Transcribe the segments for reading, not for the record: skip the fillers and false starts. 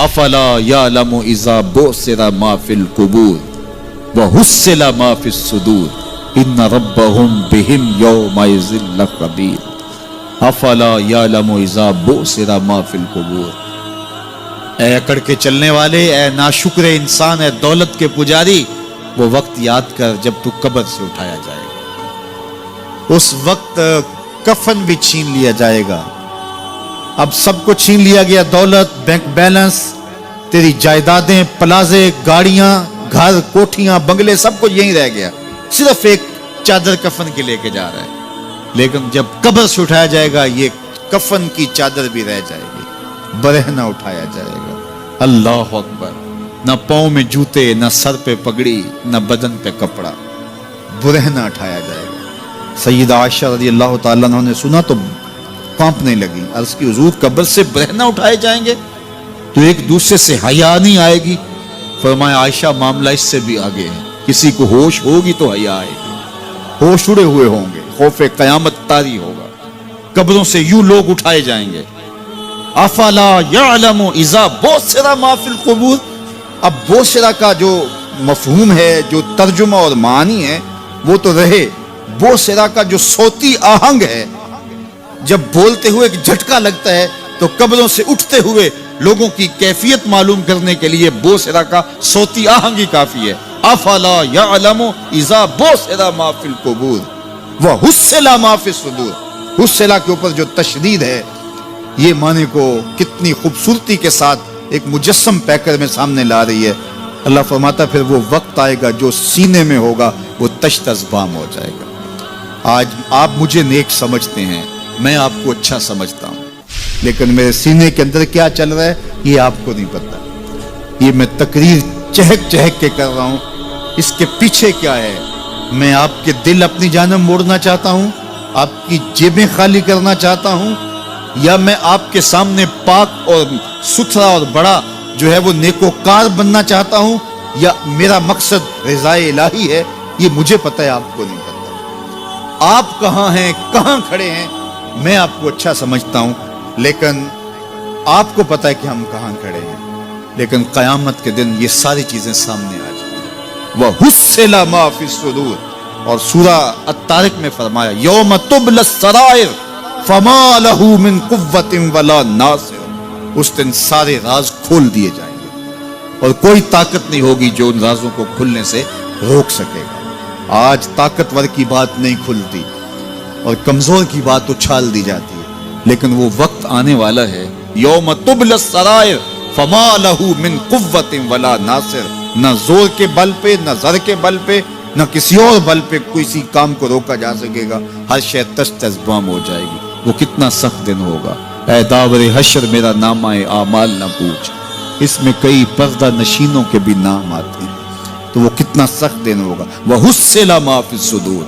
افلا یعلم اذا بعثر ما فی القبور وحصل ما فی الصدور ان ربهم بهم یومئذ لخبیر افلا یعلم اذا بعثر ما فی القبور۔ اے اکڑ کے چلنے والے، اے ناشکر انسان، اے دولت کے پجاری، وہ وقت یاد کر جب تو قبر سے اٹھایا جائے گا۔ اس وقت کفن بھی چھین لیا جائے گا۔ اب سب کو چھین لیا گیا، دولت، بینک بیلنس، تیری جائیدادیں، پلازے، گاڑیاں، گھر، کوٹھیاں، بنگلے، سب کچھ یہیں رہ گیا، صرف ایک چادر کفن کے لے کے جا رہا ہے۔ لیکن جب قبر سے اٹھایا جائے گا، یہ کفن کی چادر بھی رہ جائے گی، برہنہ اٹھایا جائے گا۔ اللہ اکبر! نہ پاؤں میں جوتے، نہ سر پہ پگڑی، نہ بدن پہ کپڑا، برہنہ اٹھایا جائے گا۔ سیدہ عائشہ رضی اللہ تعالیٰ عنہ نے سنا تو کانپنے لگی، عرض کی حضور قبر سے برہنہ اٹھائے جائیں گے تو ایک دوسرے سے حیا نہیں آئے گی؟ فرمایا عائشہ معاملہ اس سے بھی آگے ہے، کسی کو ہوش ہوگی تو حیا آئے گی، ہوش اڑے ہوئے ہوں گے، خوف قیامت طاری ہوگا، قبروں سے یوں لوگ اٹھائے جائیں گے۔ افلا یعلم اذا بعثر ما فی القبور۔ اب بوسرا کا جو مفہوم ہے، جو ترجمہ اور معنی ہے وہ تو رہے، بوسرا کا جو صوتی آہنگ ہے، جب بولتے ہوئے ایک جھٹکا لگتا ہے تو قبروں سے اٹھتے ہوئے لوگوں کی کیفیت معلوم کرنے کے لیے بوسرا کا صوتی آہنگ ہی کافی ہے۔ افلا یعلم اذا بعثر ما فی القبور وحصل ما فی الصدور۔ حصل کے اوپر جو تشدید ہے، یہ معنی کو کتنی خوبصورتی کے ساتھ ایک مجسم پیکر میں سامنے لا رہی ہے۔ اللہ فرماتا پھر وہ وقت آئے گا جو سینے میں ہوگا وہ تشت ازبام ہو جائے گا۔ آج آپ مجھے نیک سمجھتے ہیں، میں آپ کو اچھا سمجھتا ہوں، لیکن میرے سینے کے اندر کیا چل رہا ہے یہ آپ کو نہیں پتا۔ یہ میں تقریر چہک چہک کے کر رہا ہوں، اس کے پیچھے کیا ہے؟ میں آپ کے دل اپنی جانب موڑنا چاہتا ہوں، آپ کی جیبیں خالی کرنا چاہتا ہوں، یا میں آپ کے سامنے پاک اور ستھرا اور بڑا جو ہے وہ نیکوکار بننا چاہتا ہوں، یا میرا مقصد رضائے الہی ہے؟ یہ مجھے پتہ ہے، آپ کو نہیں پتہ۔ آپ کہاں ہیں، کہاں کھڑے ہیں، میں آپ کو اچھا سمجھتا ہوں، لیکن آپ کو پتہ ہے کہ ہم کہاں کھڑے ہیں۔ لیکن قیامت کے دن یہ ساری چیزیں سامنے آ جائیں گی۔ وَحُصِّلَ مَا فِي الصُّدُورِ، اور سورہ الطارق میں فرمایا یوم تبلی السرائر فما لہ من قوت ولا ناصر۔ اس دن سارے راز کھول دیے جائیں گے اور کوئی طاقت نہیں ہوگی جو ان رازوں کو کھلنے سے روک سکے گا۔ آج طاقتور کی بات نہیں کھلتی اور کمزور کی بات اچھال دی جاتی ہے، لیکن وہ وقت آنے والا ہے یوم تبلی السرائر فما لہ من قوت ولا ناصر۔ نہ زور کے بل پہ، نہ زر کے بل پہ، نہ کسی اور بل پہ کسی کام کو روکا جا سکے گا، ہر شے تشت ازبام ہو جائے گی۔ وہ کتنا سخت دن ہوگا۔ اے داور حشر میرا نامہ اعمال نہ پوچھ، اس میں کئی پردہ نشینوں کے بھی نام آتے ہیں، تو وہ کتنا سخت دن ہوگا۔ وَحُصِّلَ مَا فِي الصُّدُورِ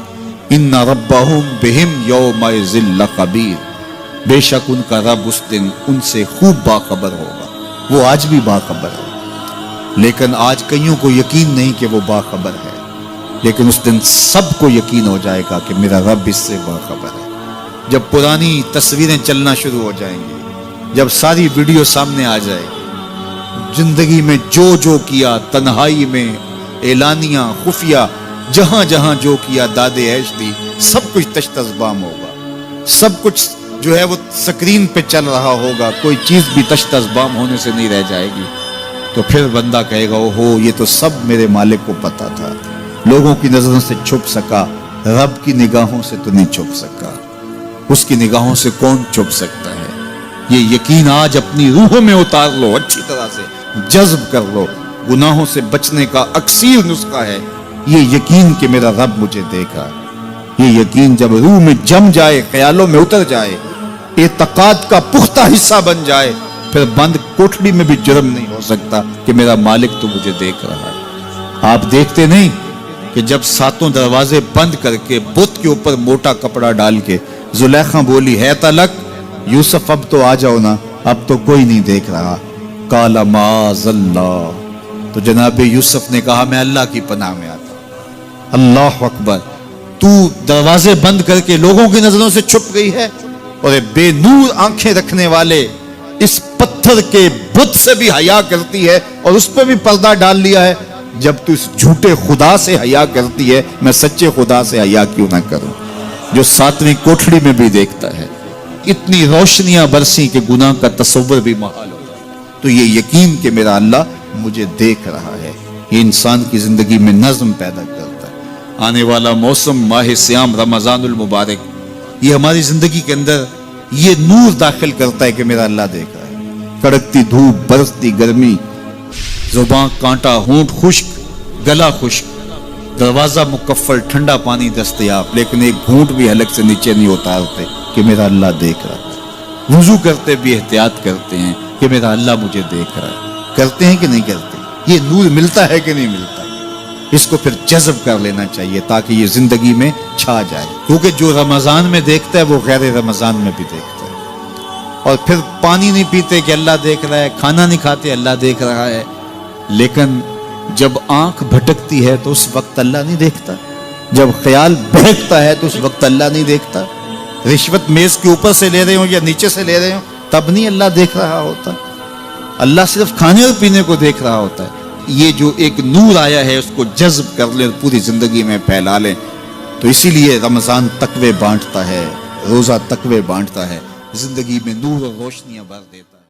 إِنَّ رَبَّهُمْ بِهِمْ يَوْمَئِذٍ لَخَبِيرٌ۔ بے شک ان کا رب اس دن ان سے خوب باخبر ہوگا۔ وہ آج بھی باخبر ہے، لیکن آج کئیوں کو یقین نہیں کہ وہ باخبر ہے، لیکن اس دن سب کو یقین ہو جائے گا کہ میرا رب اس سے باخبر ہے۔ جب پرانی تصویریں چلنا شروع ہو جائیں گی، جب ساری ویڈیو سامنے آ جائے گی، زندگی میں جو کیا، تنہائی میں، اعلانیہ، خفیہ، جہاں جہاں جو کیا، داد عیش دی، سب کچھ تشت ازبام ہوگا۔ سب کچھ جو ہے وہ سکرین پہ چل رہا ہوگا، کوئی چیز بھی تشت ازبام ہونے سے نہیں رہ جائے گی۔ تو پھر بندہ کہے گا اوہو یہ تو سب میرے مالک کو پتا تھا، لوگوں کی نظروں سے چھپ سکا، رب کی نگاہوں سے تو نہیں چھپ سکا۔ اس کی نگاہوں سے کون چھپ سکتا ہے؟ یہ یقین آج اپنی روحوں میں اتار لو، اچھی طرح سے جذب کر لو۔ گناہوں سے بچنے کا اکثیر نسخہ ہے یہ یقین کہ میرا رب مجھے دیکھا۔ یہ یقین جب روح میں جم جائے، خیالوں میں اتر جائے، اعتقاد کا پختہ حصہ بن جائے، پھر بند کوٹھڑی میں بھی جرم نہیں ہو سکتا کہ میرا مالک تو مجھے دیکھ رہا ہے۔ آپ دیکھتے نہیں کہ جب ساتوں دروازے بند کر کے بت کے اوپر موٹا کپڑا ڈال کے زلیخا بولی ہے تلک یوسف اب تو آ جاؤ نا، اب تو کوئی نہیں دیکھ رہا، قال معاذ اللہ، تو جناب یوسف نے کہا میں اللہ کی پناہ میں آتا ہوں۔ اللہ اکبر! تو دروازے بند کر کے لوگوں کی نظروں سے چھپ گئی ہے، اور بے نور آنکھیں رکھنے والے اس پتھر کے بت سے بھی حیا کرتی ہے اور اس پہ بھی پردہ ڈال لیا ہے. جب تو اس جھوٹے خدا سے حیا کرتی ہے, میں سچے خدا سے حیا کیوں نہ کروں جو 7ویں کوٹھڑی میں بھی دیکھتا ہے. اتنی روشنیاں برسی کہ گناہ کا تصور بھی محال ہو جائے. تو یہ یقین کہ میرا اللہ مجھے دیکھ رہا ہے, یہ انسان کی زندگی میں نظم پیدا کرتا ہے. آنے والا موسم ماہ سیام رمضان المبارک, یہ ہماری زندگی کے اندر یہ نور داخل کرتا ہے کہ میرا اللہ دیکھ رہا ہے. کڑکتی دھوپ, برستی گرمی, زباں کانٹا, ہونٹ خشک, گلا خشک, دروازہ مکفل, ٹھنڈا پانی دستیاب, لیکن ایک گھونٹ بھی حلق سے نیچے نہیں اتارتے کہ میرا اللہ دیکھ رہا ہے. وضو کرتے بھی احتیاط کرتے ہیں کہ میرا اللہ مجھے دیکھ رہا ہے. کرتے ہیں کہ نہیں کرتے؟ یہ نور ملتا ہے کہ نہیں ملتا؟ اس کو پھر جذب کر لینا چاہیے تاکہ یہ زندگی میں چھا جائے. کیونکہ جو رمضان میں دیکھتا ہے وہ غیر رمضان میں بھی دیکھتا ہے. اور پھر پانی نہیں پیتے کہ اللہ دیکھ رہا ہے, کھانا نہیں کھاتے اللہ دیکھ رہا ہے, لیکن جب آنکھ بھٹکتی ہے تو اس وقت اللہ نہیں دیکھتا. جب خیال بہکتا ہے تو اس وقت اللہ نہیں دیکھتا. رشوت میز کے اوپر سے لے رہے ہوں یا نیچے سے لے رہے ہوں تب نہیں اللہ دیکھ رہا ہوتا. اللہ صرف کھانے اور پینے کو دیکھ رہا ہوتا ہے. یہ جو ایک نور آیا ہے اس کو جذب کر لیں, پوری زندگی میں پھیلا لیں. تو اسی لیے رمضان تقوی بانٹتا ہے, روزہ تقوی بانٹتا ہے, زندگی میں نور اور روشنیاں بھر دیتا ہے.